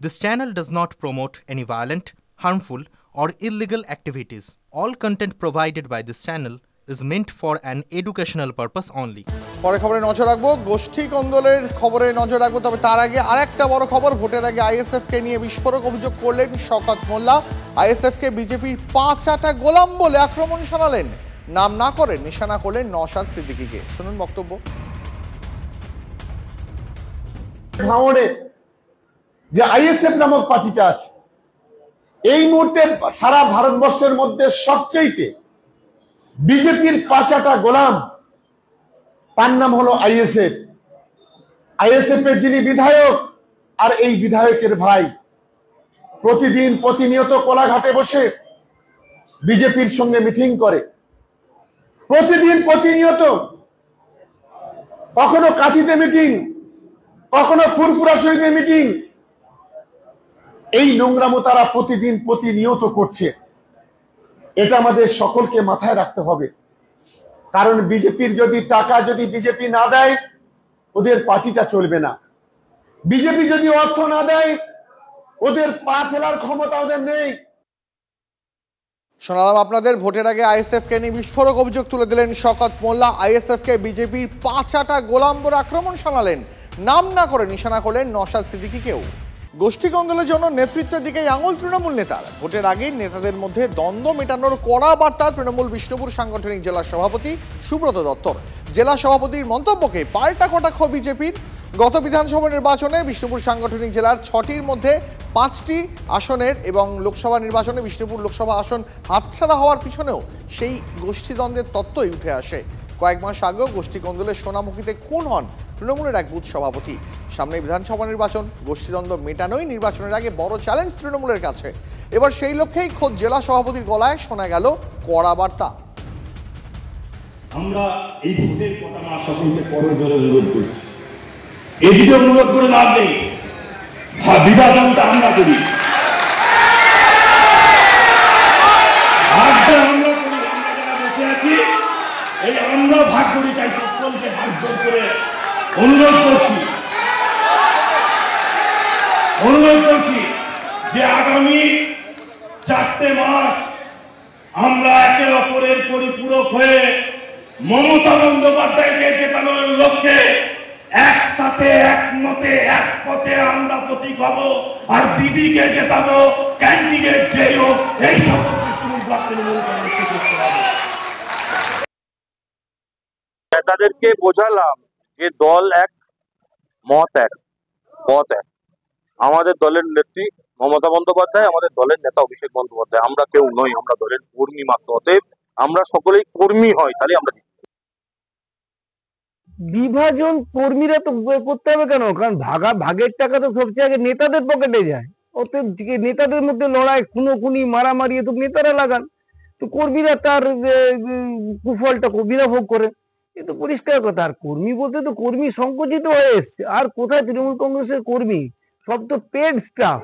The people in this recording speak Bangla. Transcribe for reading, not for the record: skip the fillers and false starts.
This channel does not promote any violent, harmful, or illegal activities. All content provided by this channel is meant for an educational purpose only. পরে খবরে নজর রাখবো, গোষ্ঠী কোন্দলের খবরে নজর রাখবো। তবে তার আগে আরেকটা বড় খবর, ভোটের আগে আইএসএফকে নিয়ে বিস্ফোরক অভিযোগ করলেন শওকত মোল্লা। আইএসএফকে বিজেপির পাঁচাটা গোলাম বলে আক্রমণ শানালেন। নাম না করে নিশানা করলেন নওশাদ সিদ্দিকীকে। শুনুন বক্তব্য। ভাঙড়ে যে আইএসএফ নামক পার্টিটা আছে, এই মুহূর্তে সারা ভারতবর্ষের মধ্যে সবচেয়ে বিজেপির পাঁচাটা গোলাম, তার নাম হলো আইএসএফ। আইএসএফ এর যিনি বিধায়ক আর এই বিধায়কের ভাই প্রতিদিন প্রতিনিয়ত কোলাঘাটে বসে বিজেপির সঙ্গে মিটিং করে, প্রতিদিন প্রতিনিয়ত, কখনো কাঁথিতে মিটিং, কখনো ফুরপুরা শরীফে মিটিং। এই নোংরামো তারা প্রতিদিন প্রতিনিয়ত করছে। এটা আমাদের সকলকে মাথায় রাখতে হবে, কারণ বিজেপির যদি টাকা যদি বিজেপি না দেয়, ওদের পার্টিটা চলবে না। বিজেপি যদি অর্থ না দেয়, ওদের পা ফেলার ক্ষমতা ওদের নেই। শোনালাম আপনাদের, ভোটের আগে আইএসএফকে নিয়ে বিস্ফোরক অভিযোগ তুলে দিলেন শওকত মোল্লা। আইএসএফকে বিজেপির পাঁচাটা গোলাম বলে আক্রমণ শানালেন। নাম না করে নিশানা করলেন নওশাদ সিদ্দিকীকেও। গোষ্ঠী কোন্দলের জন্য নেতৃত্বের দিকেই আঙুল তৃণমূল নেতার। ভোটের আগে নেতাদের মধ্যে দ্বন্দ্ব মেটানোর কড়া বার্তা তৃণমূল বিষ্ণুপুর সাংগঠনিক জেলা সভাপতি সুব্রত দত্তর। জেলা সভাপতির মন্তব্যকে পাল্টা কটাক্ষ বিজেপির। গত বিধানসভা নির্বাচনে বিষ্ণুপুর সাংগঠনিক জেলার 6টির মধ্যে 5টি আসনের এবং লোকসভা নির্বাচনে বিষ্ণুপুর লোকসভা আসন হাতছাড়া হওয়ার পিছনেও সেই গোষ্ঠীদ্বন্দ্বের তত্ত্বই উঠে আসে। কয়েক মাস আগেও গোষ্ঠী কোন্দলের সোনামুখীতে খুন হন তৃণমূলের এক বুথ সভাপতি। সামনে বিধানসভা নির্বাচন, গোষ্ঠীদ্বন্দ্ব মেটানোই নির্বাচনের আগে বড় চ্যালেঞ্জ তৃণমূলের কাছে। এবার সেই লক্ষ্যেই খোদ জেলা সভাপতির গলায় শোনা গেল কড়া বার্তা। আমরা এই ভোটের কটা মাস সকলকে করজোরে অনুরোধ করি, এদিকে অনুরোধ করে লাভ নেই, বিভাজনটা আমরা করি, এই আমরা ভাগ করি, তাই সকলকে ভাগ করে অনুরোধ করছি যে আগামী 4টে মাস আমরা একে অপরের পরিপূরক হয়ে মমতা বন্দ্যোপাধ্যায়কে জেতানোর লক্ষ্যে একসাথে একমতে এক পথে আমরা প্রতীক হব, আর দিদিকে জেতাবো ক্যান্ডিডেট যেই হোক, এই তাদেরকে বোঝালাম যে দল এক, মত এক, পথ এক। আমাদের দলের নেত্রী মমতা বন্দ্যোপাধ্যায়, আমাদের দলের নেতা অভিষেক বন্দ্যোপাধ্যায়, আমরা কেউ নই, আমরা দলের কর্মী মাত্র। অতএব আমরা সকলেই কর্মী হয়, তাহলে আমরা বিভাজন কর্মীরা তো করতে হবে কেন? কারণ ভাগের টাকা তো সবচেয়ে আগে নেতাদের পকেটে যায়। অতএব নেতাদের মধ্যে লড়াই, খুনোখুনি, মারামারি তো নেতারা লাগান, তো কর্মীরা তার কুফলটা কর্মীরা ভোগ করে। এ তো পরিষ্কার কথা। আর কর্মী বলতে তো কর্মী সংকুচিত হয়ে এসছে। আর কোথায় তৃণমূল কংগ্রেসের কর্মী? সব তো পেড স্টাফ।